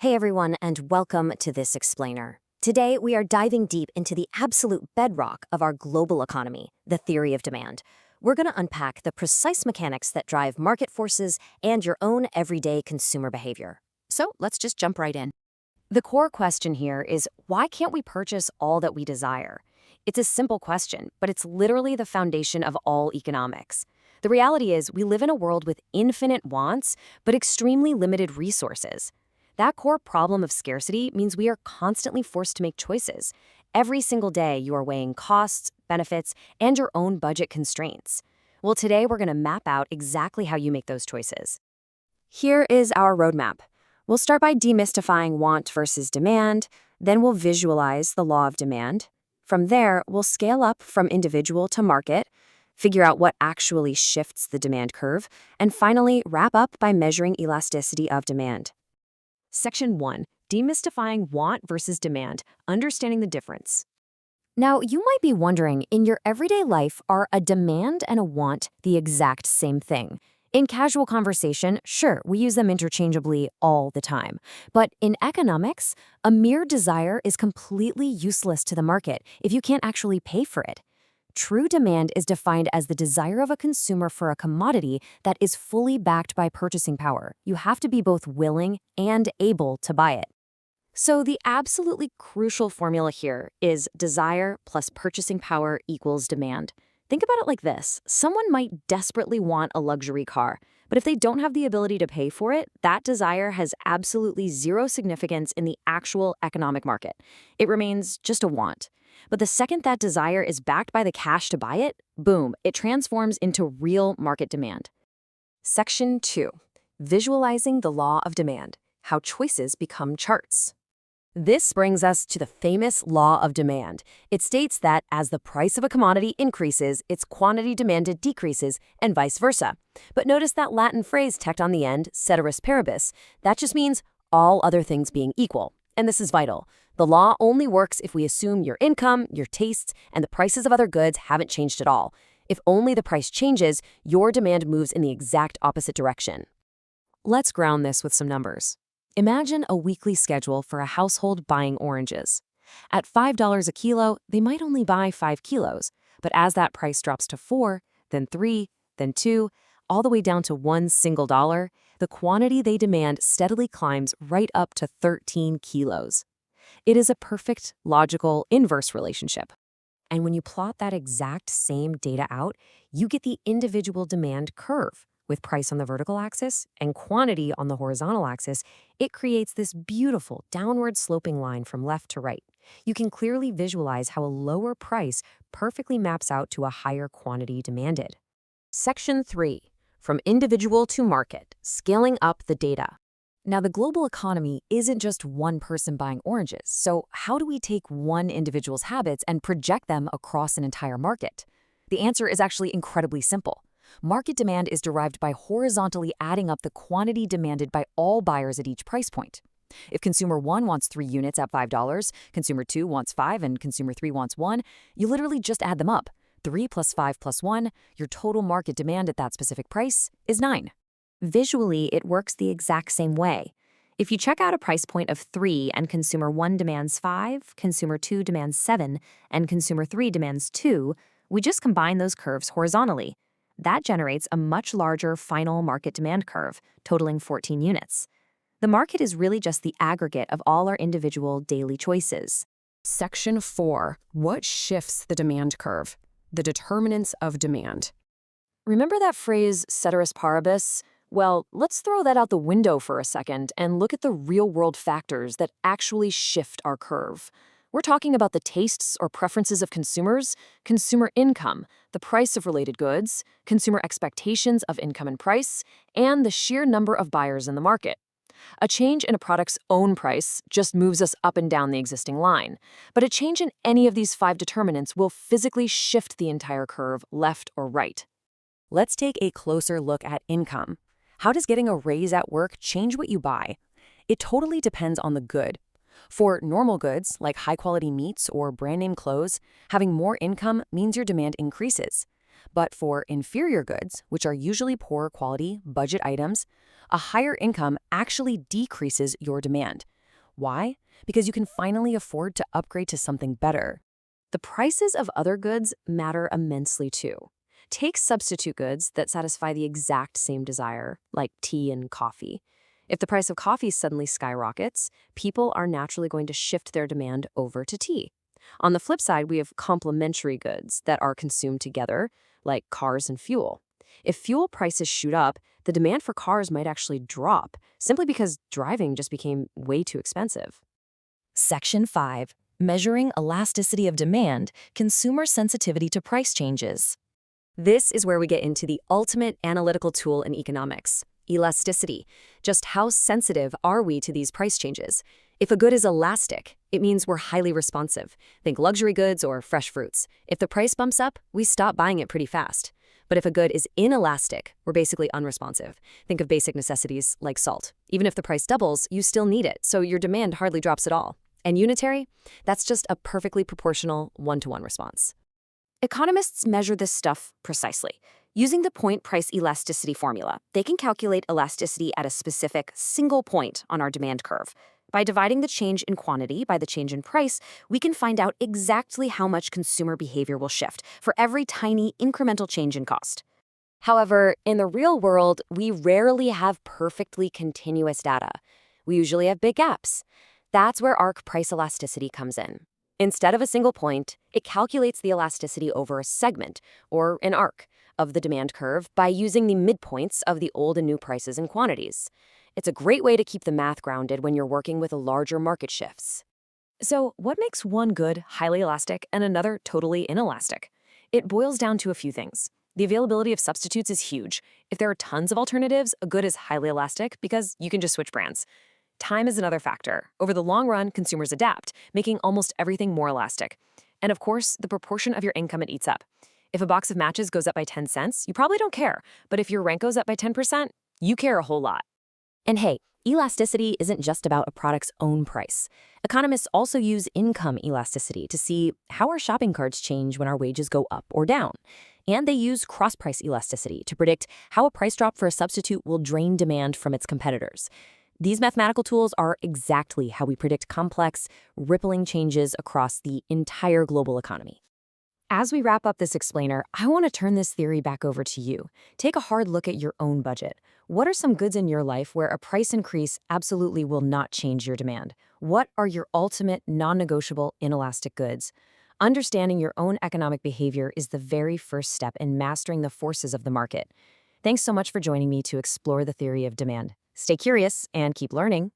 Hey everyone, and welcome to this explainer. Today, we are diving deep into the absolute bedrock of our global economy, the theory of demand. We're going to unpack the precise mechanics that drive market forces and your own everyday consumer behavior. So let's just jump right in. The core question here is, why can't we purchase all that we desire? It's a simple question, but it's literally the foundation of all economics. The reality is, we live in a world with infinite wants, but extremely limited resources. That core problem of scarcity means we are constantly forced to make choices. Every single day, you are weighing costs, benefits, and your own budget constraints. Well, today we're going to map out exactly how you make those choices. Here is our roadmap. We'll start by demystifying want versus demand, then we'll visualize the law of demand. From there, we'll scale up from individual to market, figure out what actually shifts the demand curve, and finally wrap up by measuring elasticity of demand. Section 1. Demystifying want versus demand, understanding the difference. Now, you might be wondering, in your everyday life, are a demand and a want the exact same thing? In casual conversation, sure, we use them interchangeably all the time. But in economics, a mere desire is completely useless to the market if you can't actually pay for it. True demand is defined as the desire of a consumer for a commodity that is fully backed by purchasing power. You have to be both willing and able to buy it. So the absolutely crucial formula here is desire plus purchasing power equals demand. Think about it like this. Someone might desperately want a luxury car, but if they don't have the ability to pay for it, that desire has absolutely zero significance in the actual economic market. It remains just a want. But the second that desire is backed by the cash to buy it, boom, it transforms into real market demand. Section 2. Visualizing the law of demand, how choices become charts. This brings us to the famous law of demand. It states that as the price of a commodity increases, its quantity demanded decreases, and vice versa. But notice that Latin phrase tacked on the end, ceteris paribus. That just means all other things being equal. And this is vital. The law only works if we assume your income, your tastes, and the prices of other goods haven't changed at all. If only the price changes, your demand moves in the exact opposite direction. Let's ground this with some numbers. Imagine a weekly schedule for a household buying oranges. At $5 a kilo, they might only buy 5 kilos. But as that price drops to 4, then 3, then 2, all the way down to $1 single dollar, the quantity they demand steadily climbs right up to 13 kilos. It is a perfect, logical, inverse relationship. And when you plot that exact same data out, you get the individual demand curve. With price on the vertical axis and quantity on the horizontal axis, it creates this beautiful downward sloping line from left to right. You can clearly visualize how a lower price perfectly maps out to a higher quantity demanded. Section 3. From individual to market, scaling up the data. Now, the global economy isn't just one person buying oranges, so how do we take one individual's habits and project them across an entire market? The answer is actually incredibly simple. Market demand is derived by horizontally adding up the quantity demanded by all buyers at each price point. If consumer 1 wants 3 units at $5, consumer 2 wants 5, and consumer 3 wants 1, you literally just add them up. 3 plus 5 plus 1, your total market demand at that specific price is 9. Visually, it works the exact same way. If you check out a price point of 3 and consumer 1 demands 5, consumer 2 demands 7, and consumer 3 demands 2, we just combine those curves horizontally. That generates a much larger final market demand curve, totaling 14 units. The market is really just the aggregate of all our individual daily choices. Section 4. What shifts the demand curve? The determinants of demand. Remember that phrase, ceteris paribus? Well, let's throw that out the window for a second and look at the real-world factors that actually shift our curve. We're talking about the tastes or preferences of consumers, consumer income, the price of related goods, consumer expectations of income and price, and the sheer number of buyers in the market. A change in a product's own price just moves us up and down the existing line, but a change in any of these 5 determinants will physically shift the entire curve left or right. Let's take a closer look at income. How does getting a raise at work change what you buy? It totally depends on the good. For normal goods, like high-quality meats or brand-name clothes, having more income means your demand increases. But for inferior goods, which are usually poorer quality, budget items, a higher income actually decreases your demand. Why? Because you can finally afford to upgrade to something better. The prices of other goods matter immensely too. Take substitute goods that satisfy the exact same desire, like tea and coffee. If the price of coffee suddenly skyrockets, people are naturally going to shift their demand over to tea. On the flip side, we have complementary goods that are consumed together, like cars and fuel. If fuel prices shoot up, the demand for cars might actually drop, simply because driving just became way too expensive. Section 5. Measuring elasticity of demand, consumer sensitivity to price changes. This is where we get into the ultimate analytical tool in economics, elasticity. Just how sensitive are we to these price changes? If a good is elastic, it means we're highly responsive. Think luxury goods or fresh fruits. If the price bumps up, we stop buying it pretty fast. But if a good is inelastic, we're basically unresponsive. Think of basic necessities like salt. Even if the price doubles, you still need it, so your demand hardly drops at all. And unitary? That's just a perfectly proportional one-to-one response. Economists measure this stuff precisely. Using the point price elasticity formula, they can calculate elasticity at a specific single point on our demand curve. By dividing the change in quantity by the change in price, we can find out exactly how much consumer behavior will shift for every tiny incremental change in cost. However, in the real world, we rarely have perfectly continuous data. We usually have big gaps. That's where arc price elasticity comes in. Instead of a single point, it calculates the elasticity over a segment, or an arc, of the demand curve by using the midpoints of the old and new prices and quantities. It's a great way to keep the math grounded when you're working with larger market shifts. So, what makes one good highly elastic and another totally inelastic? It boils down to a few things. The availability of substitutes is huge. If there are tons of alternatives, a good is highly elastic because you can just switch brands. Time is another factor. Over the long run, consumers adapt, making almost everything more elastic. And of course, the proportion of your income it eats up. If a box of matches goes up by 10 cents, you probably don't care. But if your rent goes up by 10%, you care a whole lot. And hey, elasticity isn't just about a product's own price. Economists also use income elasticity to see how our shopping carts change when our wages go up or down. And they use cross-price elasticity to predict how a price drop for a substitute will drain demand from its competitors. These mathematical tools are exactly how we predict complex, rippling changes across the entire global economy. As we wrap up this explainer, I want to turn this theory back over to you. Take a hard look at your own budget. What are some goods in your life where a price increase absolutely will not change your demand? What are your ultimate, non-negotiable, inelastic goods? Understanding your own economic behavior is the very first step in mastering the forces of the market. Thanks so much for joining me to explore the theory of demand. Stay curious and keep learning.